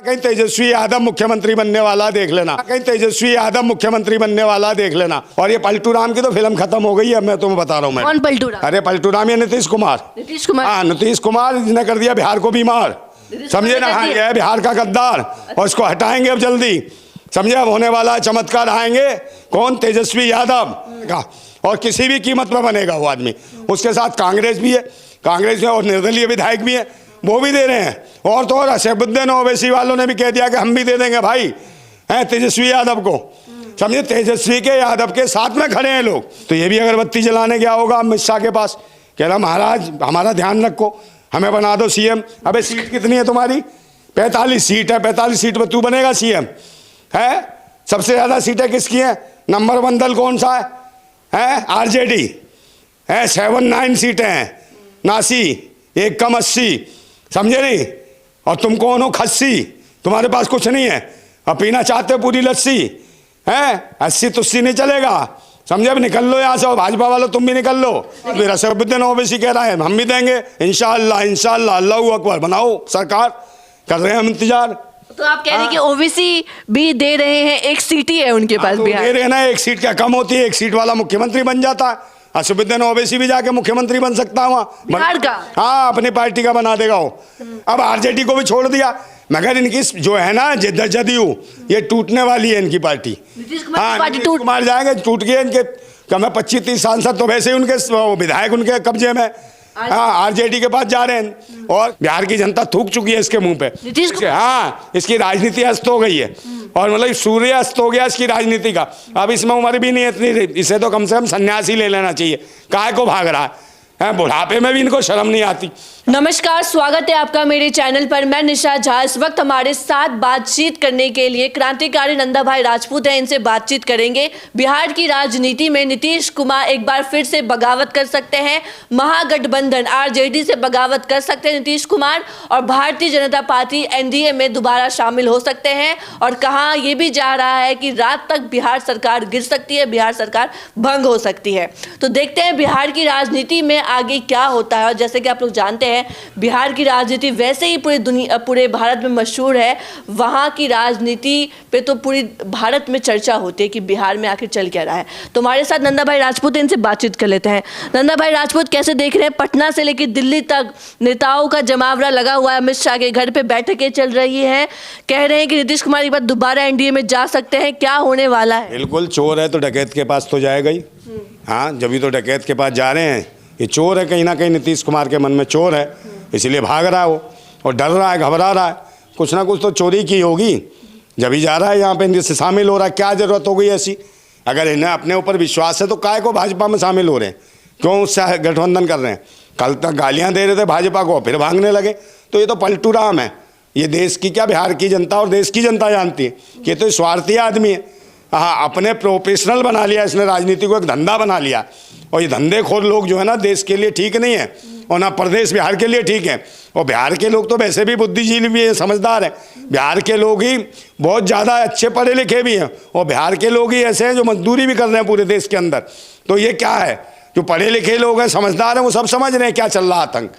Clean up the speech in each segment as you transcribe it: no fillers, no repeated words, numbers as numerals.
कहीं तेजस्वी यादव मुख्यमंत्री बनने वाला देख लेना, कहीं तेजस्वी यादव मुख्यमंत्री बनने वाला देख लेना। और ये पलटू राम की तो फिल्म खत्म हो गई है, मैं तुम्हें बता रहा हूँ। कौन पलटू राम? अरे पलटू राम ये नीतीश कुमार। नीतीश कुमार? हाँ, नीतीश कुमार जिसने कर दिया बिहार को बीमार, समझे ना। हाँ, ये है बिहार का गद्दार और इसको हटाएंगे अब जल्दी, समझे। अब होने वाला चमत्कार आएंगे। कौन? तेजस्वी यादव का। और किसी भी कीमत पर बनेगा वो आदमी। उसके साथ कांग्रेस भी है, कांग्रेस में और निर्दलीय विधायक भी है, वो भी दे रहे हैं। और तो और असदुद्दीन ओवैसी वालों ने भी कह दिया कि हम भी दे देंगे भाई, हैं तेजस्वी यादव को, समझे। तेजस्वी के यादव के साथ में खड़े हैं लोग। तो ये भी अगरबत्ती जलाने गया होगा अमित शाह के पास, कह रहा महाराज हमारा ध्यान रखो, हमें बना दो सीएम। अबे सीट कितनी है तुम्हारी? 45 सीट है। 45 सीट में तू बनेगा सीएम? है सबसे ज्यादा सीटें किसकी हैं? नंबर 1 दल कौन सा है? आरजेडी है। 79 सीटें हैं। नासी एक कम 80, समझे नहीं। और तुम कौन हो? खस्सी, तुम्हारे पास कुछ नहीं है। अब पीना चाहते हो पूरी लस्सी है? 80 तुस्सी नहीं चलेगा, समझे। अब निकल लो यहाँ से, और भाजपा वालों तुम भी निकल लो। फिर असदुद्दीन ओवैसी कह रहा है हम भी देंगे इंशाअल्लाह इंशाअल्लाह, अल्लाहू अकबर। बनाओ सरकार, कर रहे हैं हम इंतजार। तो आप कह रहे हैं कि ओवैसी भी दे रहे हैं, एक सीट ही है उनके पास। तो दे रहे हैं ना, एक सीट क्या कम होती है? एक सीट वाला मुख्यमंत्री बन जाता है। असदुद्दीन ओवैसी भी जाके मुख्यमंत्री बन सकता है वहाँ बिहार का। हाँ, अपनी पार्टी का बना देगा वो। अब आरजेडी को भी छोड़ दिया, मगर इनकी जो है ना जदयू, ये टूटने वाली है इनकी पार्टी। हाँ, नीतीश कुमार जाएंगे, टूट गए इनके कम 25-30 सांसद तो वैसे ही उनके विधायक उनके कब्जे में। हाँ, आरजेडी के पास जा रहे हैं। और बिहार की जनता थूक चुकी है इसके मुंह पे। हाँ, इसकी राजनीति अस्त हो गई है, और मतलब सूर्य अस्त हो गया इसकी राजनीति का। अब इसमें उम्र भी नहीं है इतनी, इसे तो कम से कम सन्यासी ले लेना चाहिए। काहे को भाग रहा है? बुढ़ापे में भी इनको शर्म नहीं आती। नमस्कार, स्वागत है आपका मेरे चैनल पर। मैं निशा झा। इस वक्त हमारे साथ बातचीत करने के लिए क्रांतिकारी नंदा भाई राजपूत हैं, इनसे बातचीत करेंगे। बिहार की राजनीति में नीतीश कुमार एक बार फिर से बगावत कर सकते हैं, महागठबंधन आरजेडी से बगावत कर सकते हैं नीतीश कुमार, और भारतीय जनता पार्टी एनडीए में दोबारा शामिल हो सकते हैं। और कहा यह भी जा रहा है कि रात तक बिहार सरकार गिर सकती है, बिहार सरकार भंग हो सकती है। तो देखते हैं बिहार की राजनीति में आगे क्या होता है। और जैसे कि आप लोग जानते हैं, बिहार की राजनीति वैसे ही पूरे भारत में मशहूर है। वहां की राजनीति पे तो पूरी भारत में चर्चा होती है कि बिहार में आखिर चल क्या रहा है। तो हमारे साथ नंदा भाई राजपूत, इनसे बातचीत कर लेते हैं। नंदा भाई राजपूत, कैसे देख रहे हैं पटना से लेकर दिल्ली तक नेताओं का जमावड़ा लगा हुआ है। अमित शाह के घर पे बैठकें चल रही है, कह रहे हैं कि नीतीश कुमार एक बार दोबारा एनडीए में जा सकते हैं। क्या होने वाला है? बिल्कुल, चोर है तो डकैत के पास तो जाएगा ही। हाँ, जब भी तो डकैत के पास जा रहे हैं। ये चोर है, कहीं ना कहीं नीतीश कुमार के मन में चोर है, इसीलिए भाग रहा है वो, और डर रहा है, घबरा रहा है। कुछ ना कुछ तो चोरी की होगी, जब ही जा रहा है यहाँ पे इनसे शामिल हो रहा है। क्या जरूरत हो गई ऐसी? अगर इन्हें अपने ऊपर विश्वास है तो काहे को भाजपा में शामिल हो रहे हैं? क्यों उससे गठबंधन कर रहे हैं? कल तक गालियाँ दे रहे थे भाजपा को, फिर भागने लगे। तो ये तो पलटू राम है। ये देश की क्या, बिहार की जनता और देश की जनता जानती है कि ये तो स्वार्थी आदमी है। हाँ, अपने प्रोफेशनल बना लिया इसने, राजनीति को एक धंधा बना लिया। और ये धंधेखोर लोग जो है ना, देश के लिए ठीक नहीं है, और ना प्रदेश बिहार के लिए ठीक है। और बिहार के लोग तो वैसे भी बुद्धिजीवी भी है, समझदार हैं। बिहार के लोग ही बहुत ज़्यादा अच्छे पढ़े लिखे भी हैं, और बिहार के लोग ही ऐसे हैं जो मजदूरी भी कर रहे हैं पूरे देश के अंदर। तो ये क्या है, जो पढ़े लिखे लोग हैं, समझदार हैं, वो सब समझ रहे हैं क्या चल रहा है, आतंक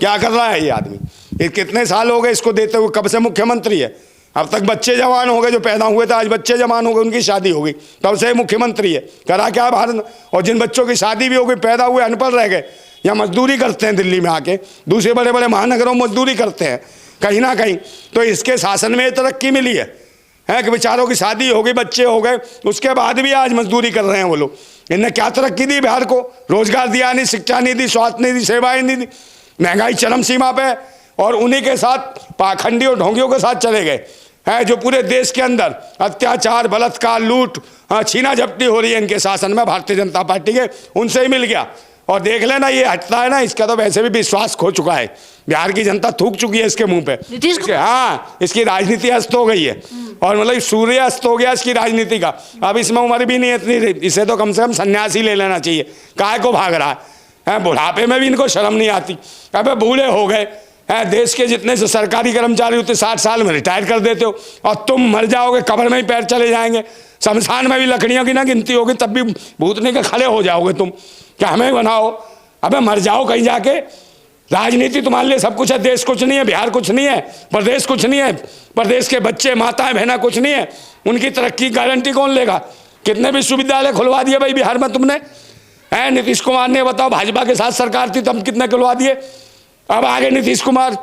क्या कर रहा है ये आदमी। ये कितने साल हो गए इसको देते हुए, कब से मुख्यमंत्री है? अब तक बच्चे जवान हो गए, जो पैदा हुए थे आज बच्चे जवान हो गए, उनकी शादी हो गई, तब से मुख्यमंत्री है। करा क्या भारत? और जिन बच्चों की शादी भी हो गई, पैदा हुए, अनपढ़ रह गए, या मजदूरी करते हैं दिल्ली में आके, दूसरे बड़े बड़े महानगरों में मजदूरी करते हैं कहीं ना कहीं। तो इसके शासन में तरक्की मिली है कि बेचारों की शादी हो गई, बच्चे हो गए, उसके बाद भी आज मजदूरी कर रहे हैं वो लोग। इनने क्या तरक्की दी बिहार को? रोजगार दिया नहीं, शिक्षा नहीं दी, स्वास्थ्य नहीं दी, सेवाएं नहीं दी, महंगाई चरम सीमा पे। और उन्हीं के साथ पाखंडी और ढोंगियों के साथ चले गए हैं, जो पूरे देश के अंदर अत्याचार, बलात्कार, लूट, छीना झपटी हो रही है इनके शासन में, भारतीय जनता पार्टी के, उनसे ही मिल गया। और देख लेना, ये हटता है ना, इसका तो वैसे भी विश्वास खो चुका है। बिहार की जनता थूक चुकी है इसके मुंह पे। हाँ, इसकी राजनीति अस्त हो गई है, और मतलब सूर्य अस्त हो गया इसकी राजनीति का। अब इसमें उम्र भी नहीं है इतनी, इसे तो कम से कम सन्यासी ले लेना चाहिए। काहे को भाग रहा है? बुढ़ापे में भी इनको शर्म नहीं आती। अबे बूढ़े हो गए हैं, देश के जितने से सरकारी कर्मचारी होते 60 साल में रिटायर कर देते हो, और तुम मर जाओगे, कब्र में ही पैर चले जाएंगे, शमशान में भी लकड़ियों की ना गिनती होगी, तब भी भूतने के खड़े हो जाओगे तुम। क्या हमें बनाओ? अबे मर जाओ कहीं जाके, राजनीति तुम्हारे लिए सब कुछ है, देश कुछ नहीं है, बिहार कुछ नहीं है, प्रदेश कुछ नहीं है, प्रदेश के बच्चे माताएं बहना कुछ नहीं है, उनकी तरक्की गारंटी कौन लेगा? कितने विश्वविद्यालय खुलवा दिए भाई बिहार में तुमने? हैं नीतीश कुमार ने, बताओ, भाजपा के साथ सरकार थी तब कितने खुलवा दिए? अब आगे नीतीश कुमार,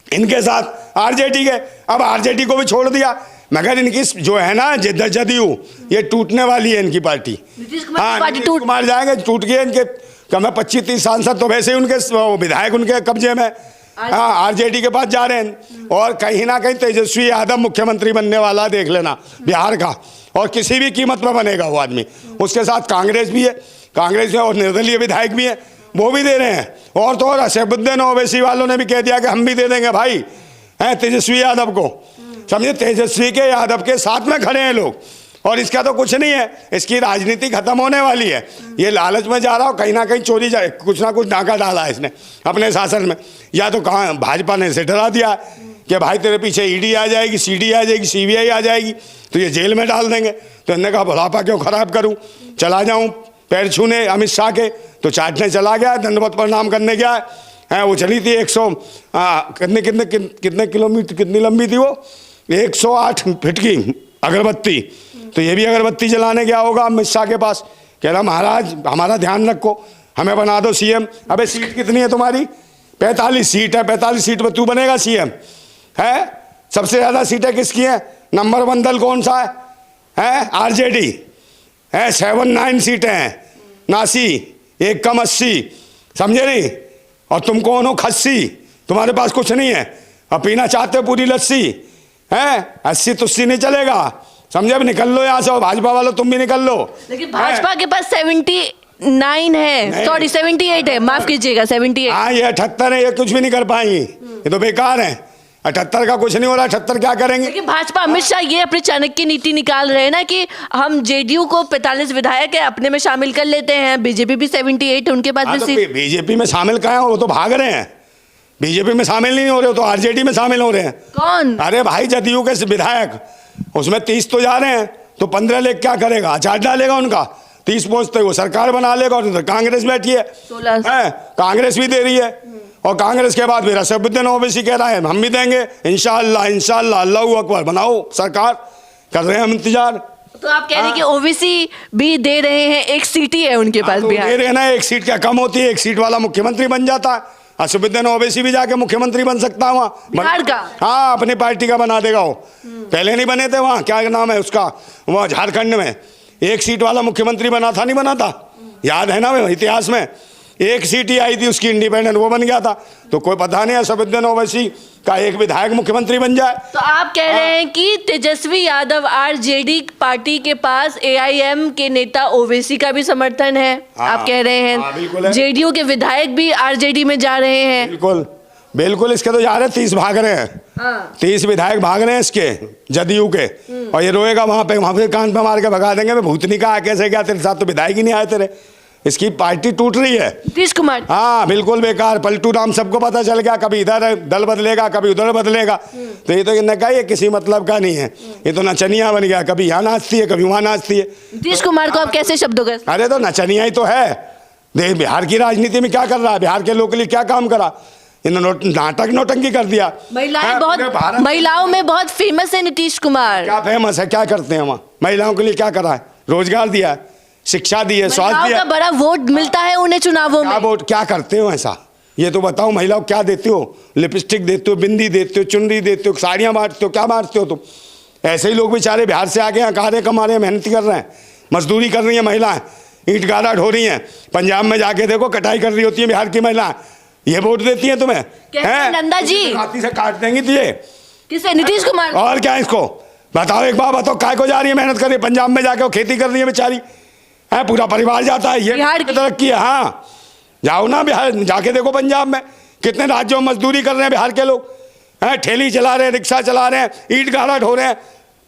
इनके साथ आरजेडी के, अब आरजेडी को भी छोड़ दिया, मगर इनकी जो है ना जदयू, ये टूटने वाली है इनकी पार्टी। नीतीश कुमार जाएंगे, टूट गए इनके कम 25-30 सांसद तो वैसे ही उनके विधायक उनके कब्जे में। हाँ, आरजेडी के पास जा रहे हैं, और कहीं ना कहीं तेजस्वी यादव मुख्यमंत्री बनने वाला, देख लेना बिहार का, और किसी भी कीमत पर बनेगा वो आदमी। उसके साथ कांग्रेस भी है, कांग्रेस में और निर्दलीय विधायक भी है, वो भी दे रहे हैं। और तो और असदुद्दीन ओवैसी वालों ने भी कह दिया कि हम भी दे देंगे भाई, हैं तेजस्वी यादव को। समझे, तेजस्वी के यादव के साथ में खड़े हैं लोग, और इसका तो कुछ नहीं है, इसकी राजनीति खत्म होने वाली है। ये लालच में जा रहा हो, कहीं ना कहीं चोरी जाए, कुछ ना कुछ डाका डाला है इसने अपने शासन में। या तो कहाँ भाजपा ने इसे डरा दिया कि भाई तेरे पीछे ईडी आ जाएगी, सीडी आ जाएगी, सीबीआई आ जाएगी, तो ये जेल में डाल देंगे। तो इन्होंने कहा बुढ़ापा क्यों खराब करूँ, चला जाऊँ पैर छूने अमित शाह के, तो चाटने चला गया, दंडवत प्रणाम करने गया है। वो चली थी 100 कितने किलोमीटर, कितनी लंबी थी वो, 108 फीट की अगरबत्ती। तो ये भी अगरबत्ती जलाने गया होगा अमित शाह के पास, कह रहा महाराज हमारा ध्यान रखो, हमें बना दो सीएम। अबे सीट कितनी है तुम्हारी? 45 सीट है, 45 सीट में तू बनेगा सीएम है? सबसे ज़्यादा सीटें किसकी हैं? नंबर 1 दल कौन सा है? आरजेडी है, 79 सीटें हैं, 89, एक कम 80, समझे नहीं? और तुम कौन हो? खस्सी, तुम्हारे पास कुछ नहीं है, अब पीना चाहते हो पूरी लस्सी है? 80 तुस्सी नहीं चलेगा, समझे? अब निकल लो यहाँ से, और भाजपा वालों तुम भी निकल लो। लेकिन भाजपा के पास 79 है, सॉरी 78 है, माफ कीजिएगा 78। हाँ, ये 78 है, ये कुछ भी नहीं कर पाएंगी, ये तो बेकार है। 78 का कुछ नहीं हो रहा, 78 क्या करेंगे? लेकिन भाजपा अमित शाह ये अपनी चाणक्य नीति निकाल रहे हैं ना कि हम जेडीयू को 45 विधायक है अपने में शामिल कर लेते हैं, बीजेपी भी 78 है उनके पास भी सीट। बीजेपी में शामिल कहाँ है? वो तो भाग रहे हैं, बीजेपी में शामिल नहीं हो रहे, तो आरजेडी में शामिल हो रहे हैं। कौन? अरे भाई जदयू के विधायक, उसमें 30 तो जा रहे हैं, तो 15 लेख क्या करेगा? अचार डालेगा उनका, 30 पहुंचते वो सरकार बना लेगा। और कांग्रेस बैठी है, 16 कांग्रेस भी दे रही है, और कांग्रेस के बाद फिर असदुद्दीन ओवैसी कह रहा है हम भी देंगे, इंशाअल्लाह इंशाअल्लाह, अल्लाहू अकबर, बनाओ सरकार, कर रहे हैं हम इंतजार। तो आप कह रहे हैं कि ओवैसी भी दे रहे हैं, एक सीट ही है उनके पास तो बिहार। दे रहे हैं ना, एक सीट क्या कम होती है, एक सीट वाला मुख्यमंत्री बन जाता है। असदुद्दीन ओवैसी भी जाके मुख्यमंत्री बन सकता है वहाँ बिहार का। हाँ, अपनी पार्टी का बना देगा वो। पहले नहीं बने थे वहाँ, क्या नाम है उसका, वहाँ झारखंड में एक सीट वाला मुख्यमंत्री बना था, नहीं बना था? याद है ना इतिहास में, एक सीट ही आई थी उसकी इंडिपेंडेंट, वो बन गया था। तो कोई पता नहीं असदुद्दीन ओवैसी का एक विधायक मुख्यमंत्री बन जाए। तो आप कह रहे हैं कि तेजस्वी यादव आरजेडी पार्टी के पास एआईएम के नेता ओवैसी का भी समर्थन है। आप कह रहे हैं जेडीयू के विधायक भी आरजेडी में जा रहे हैं। बिल्कुल बिल्कुल, इसके तो जा रहे हैं, 30 भाग रहे हैं, 30 विधायक भाग रहे हैं इसके जदयू के। और ये रोएगा वहां पे कान पे मार के भगा देंगे, मैं भूतनी का कैसे क्या, तेरे साथ तो विधायक ही नहीं आए तेरे। इसकी पार्टी टूट रही है। नीतीश कुमार, हाँ बिल्कुल बेकार, पलटू राम सबको पता चल गया, कभी इधर दल बदलेगा कभी उधर बदलेगा। तो ये तो इन्हें कहा ये किसी मतलब का नहीं है, ये तो नचनिया बन गया, कभी यहाँ नाचती है कभी वहाँ नाचती है। नीतीश कुमार को आप कैसे शब्दों का? अरे तो नचनिया ही तो है, देख बिहार की राजनीति में क्या कर रहा है, बिहार के लोग के लिए क्या काम करा, इन्होंने नाटक नौटंकी कर दिया। महिलाओं में बहुत फेमस है नीतीश कुमार। क्या फेमस है, क्या करते हैं वहाँ? महिलाओं के लिए क्या करा है? रोजगार दिया है, शिक्षा दी है, स्वास्थ्य दिया। बड़ा वोट मिलता है उन्हें चुनावों में। वोट क्या करते हो ऐसा, ये तो बताओ। महिलाओं क्या देते हो? लिपस्टिक देते हो, बिंदी देते हो, चुनरी देते हो, साड़ियाँ बांटते हो, क्या बांटते हो तुम? ऐसे ही लोग बेचारे बिहार से आके यहाँ कार्य कमा रहे हैं, मेहनती कर रहे हैं, मजदूरी कर रही हैं महिलाएं, ईंट गाड़ा ढो रही हैं। पंजाब में जाके देखो कटाई कर रही होती है बिहार की महिलाएं, ये वोट देती हैं तुम्हें? नंदा जी हाथी से काट देंगी तुझे। किसे? नीतीश कुमार। और क्या इसको बताओ, एक बार बताओ, काय को जा रही है मेहनत कर रही है? पंजाब में जाके वो खेती कर रही है बेचारी, है पूरा परिवार जाता है, ये बिहार की तरक्की है। हाँ जाओ ना बिहार, जाके देखो पंजाब में कितने राज्यों में मजदूरी कर रहे हैं बिहार के लोग, हैं ठेली चला रहे हैं, रिक्शा चला रहे हैं, ईंट गाड़ा ढो रहे हैं,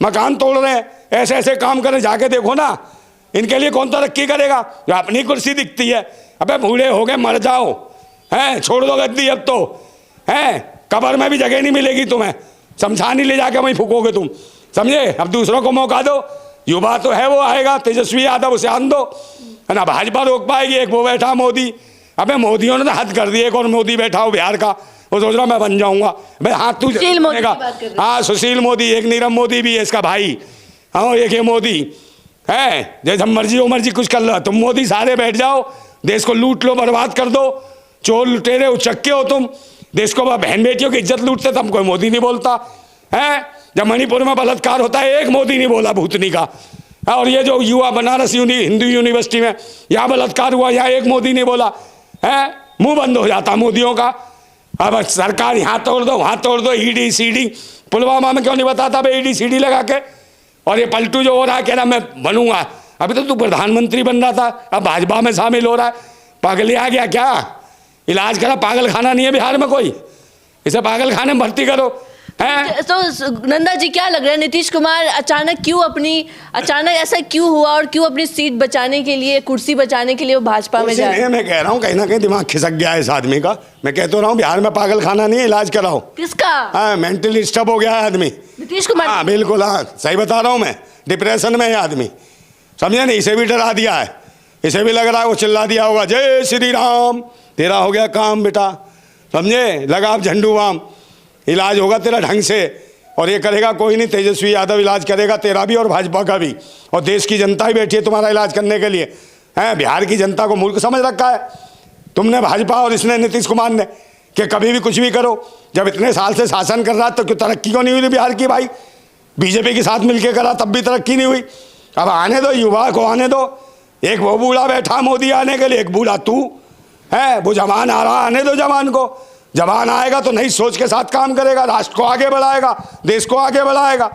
मकान तोड़ रहे हैं, ऐसे ऐसे काम कर रहे हैं, जाके देखो ना। इनके लिए कौन तरक्की करेगा? जो अपनी कुर्सी दिखती है। अबे बूढ़े हो गए, मर जाओ, हैं छोड़ दो गद्दी अब तो, हैं कब्र में भी जगह नहीं मिलेगी तुम्हें, शमशान ही ले जाके वहीं फूकोगे तुम, समझे? अब दूसरों को मौका दो, युवा तो है वो आएगा, तेजस्वी यादव उसे आन दो, है ना? भाजपा रोक पाएगी, एक वो बैठा मोदी, अबे मोदियों ने तो हद कर दी, एक और मोदी बैठा हो बिहार का, वो सोच रहा मैं बन जाऊंगा। भाई हाथ तू सुशील मोदी की बात कर रहे हैं। हाँ सुशील मोदी, एक नीरव मोदी भी है इसका भाई, हाँ एक ये मोदी है, जैसे मर्जी हो मर्जी कुछ कर लो तुम मोदी, सारे बैठ जाओ, देश को लूट लो, बर्बाद कर दो, चोर लुटेरे उचक्के हो तुम, देश को बहन बेटियों की इज्जत लूटते, तब कोई मोदी नहीं बोलता है। जब मणिपुर में बलात्कार होता है एक मोदी नहीं बोला भूतनी का, और ये जो युवा बनारस हिंदू यूनिवर्सिटी में यहाँ बलात्कार हुआ, यहाँ एक मोदी नहीं बोला है, मुंह बंद हो जाता मोदियों का। अब सरकार यहाँ तोड़ दो वहाँ तोड़ दो, ईडी सीडी, पुलवामा में क्यों नहीं बताता भाई ईडी सीडी लगा के। और ये पलटू जो हो रहा है कह रहा मैं बनूंगा, अभी तो तू प्रधानमंत्री बन रहा था, अब भाजपा में शामिल हो रहा है, पागल आ गया क्या? इलाज करा, पागल खाना नहीं है बिहार में कोई, इसे पागल खाने में भर्ती करो हैं। तो नंदा जी क्या लग रहा है, नीतीश कुमार अचानक ऐसा क्यों हुआ और क्यों अपनी सीट बचाने के लिए, कुर्सी बचाने के लिए वो भाजपा में जा रहे हैं? मैं कह रहा हूँ कहीं ना कहीं दिमाग खिसक गया है इस आदमी का। मैं कह तो रहा हूँ बिहार में पागल खाना नहीं है, इलाज कराओ। किसका? हाँ मेंटली डिस्टर्ब हो गया है आदमी, नीतीश कुमार। हाँ बिल्कुल, हाँ सही बता रहा हूँ मैं, डिप्रेशन में है आदमी, समझे नहीं? इसे भी डरा दिया है, इसे भी लग रहा है वो चिल्ला दिया होगा जय श्री राम, तेरा हो गया काम बेटा, समझे? लगा आप झंडू वाम, इलाज होगा तेरा ढंग से। और ये करेगा कोई नहीं, तेजस्वी यादव इलाज करेगा तेरा भी और भाजपा का भी, और देश की जनता ही बैठी है तुम्हारा इलाज करने के लिए हैं। बिहार की जनता को मूर्ख समझ रखा है तुमने, भाजपा और इसने नीतीश कुमार ने, कि कभी भी कुछ भी करो। जब इतने साल से शासन कर रहा तो क्यों तरक्की क्यों नहीं हुई बिहार की? भाई बीजेपी के साथ मिलकर करा तब भी तरक्की नहीं हुई। अब आने दो, युवा को आने दो, एक वो बूढ़ा बैठा मोदी आने के लिए, एक बूढ़ा तू है, वो जवान आ रहा, आने दो जवान को। जवान आएगा तो नई सोच के साथ काम करेगा, राष्ट्र को आगे बढ़ाएगा, देश को आगे बढ़ाएगा,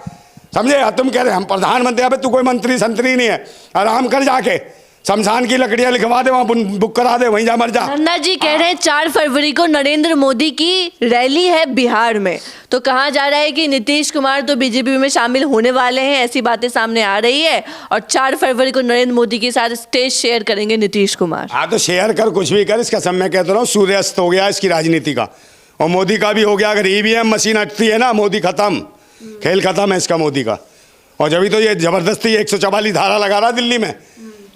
समझे? तुम कह रहे हम प्रधानमंत्री, अबे तू कोई मंत्री संतरी नहीं है, आराम कर, जाके शमशान की लकड़ियां लिखवा दे, वहां बुक करा दे, वहीं जा मर जा। नंदा जी कह रहे हैं 4 फरवरी को नरेंद्र मोदी की रैली है बिहार में, तो कहा जा रहा है कि नीतीश कुमार तो बीजेपी में शामिल होने वाले हैं, ऐसी बातें सामने आ रही है, और 4 फरवरी को नरेंद्र मोदी के साथ स्टेज शेयर करेंगे नीतीश कुमार। हाँ तो शेयर कर, कुछ भी कर, इसका सब मैं कहता हूँ सूर्यास्त हो गया इसकी राजनीति का, और मोदी का भी हो गया। अगर ईवीएम मशीन हटती है ना, मोदी खत्म, खेल खत्म है इसका मोदी का। और जब तो ये जबरदस्ती 144 धारा लगा रहा दिल्ली में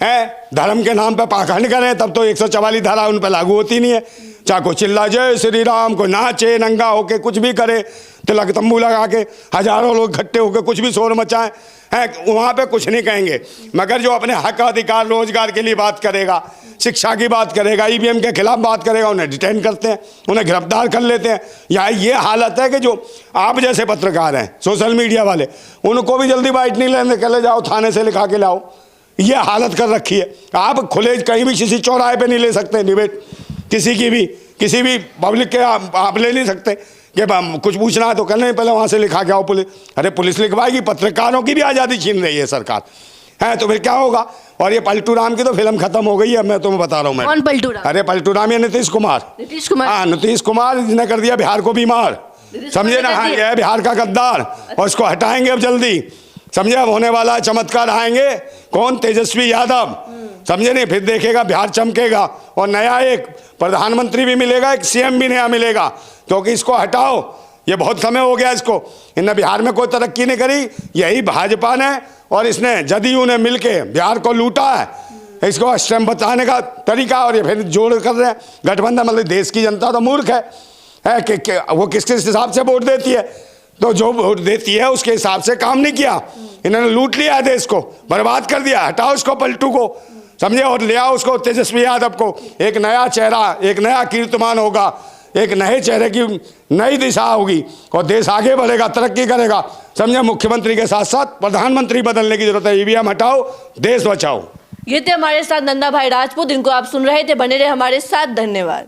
है, धर्म के नाम पे पाखंड करें, तब तो 144 धारा उन पर लागू होती नहीं है। चाहे को चिल्ला जय श्री राम, को नाचे नंगा होके कुछ भी करे, तिलक तंबू लगा के हजारों लोग इकट्ठे होकर कुछ भी शोर मचाएं हैं, वहाँ पे कुछ नहीं कहेंगे। मगर जो अपने हक अधिकार रोजगार के लिए बात करेगा, शिक्षा की बात करेगा, ईवीएम के खिलाफ बात करेगा, उन्हें डिटेन करते हैं, उन्हें गिरफ्तार कर लेते हैं। यहाँ ये हालत है कि जो आप जैसे पत्रकार हैं, सोशल मीडिया वाले, उनको भी जल्दी बाइट नहीं लेने, चले जाओ थाने से लिखा के लाओ, ये हालत कर रखी है। आप खुले कहीं भी किसी चौराहे पे नहीं ले सकते डिबेट, किसी भी पब्लिक के आप ले नहीं सकते कि कुछ पूछना है तो करने पहले वहाँ से लिखा के आओ पुलिस। अरे पुलिस लिखवाएगी, पत्रकारों की भी आज़ादी छीन रही है सरकार है, तो फिर क्या होगा? और ये पलटू राम की तो फिल्म खत्म हो गई है, मैं तुम्हें बता रहा हूँ। कौन पलटू राम? अरे पलटू राम या नीतीश कुमार। हाँ नीतीश कुमार ने कर दिया बिहार को बीमार, समझे ना? हाँ ये है बिहार का गद्दार, और इसको हटाएंगे अब जल्दी, समझे? अब होने वाला है चमत्कार, आएंगे कौन? तेजस्वी यादव, समझे नहीं? फिर देखेगा बिहार चमकेगा, और नया एक प्रधानमंत्री भी मिलेगा, एक सीएम भी नया मिलेगा, क्योंकि इसको हटाओ, ये बहुत समय हो गया इसको, इन्हें बिहार में कोई तरक्की नहीं करी, यही भाजपा ने और इसने जदयू ने मिलके बिहार को लूटा है। इसको स्टैम्प बताने का तरीका, और ये फिर जोड़ कर रहे हैं गठबंधन। मतलब देश की जनता तो मूर्ख है कि वो किस हिसाब से वोट देती है, तो जो वोट देती है उसके हिसाब से काम नहीं किया, इन्होंने लूट लिया है देश को, बर्बाद कर दिया। हटाओ उसको पलटू को, समझे? और ले आओ उसको तेजस्वी यादव को, एक नया चेहरा, एक नया कीर्तिमान होगा, एक नए चेहरे की नई दिशा होगी, और देश आगे बढ़ेगा, तरक्की करेगा, समझे? मुख्यमंत्री के साथ साथ प्रधानमंत्री बदलने की जरूरत है। ईवीएम हटाओ, देश बचाओ। ये थे हमारे साथ नंदा भाई राजपूत, इनको आप सुन रहे थे, बने रहे हमारे साथ, धन्यवाद।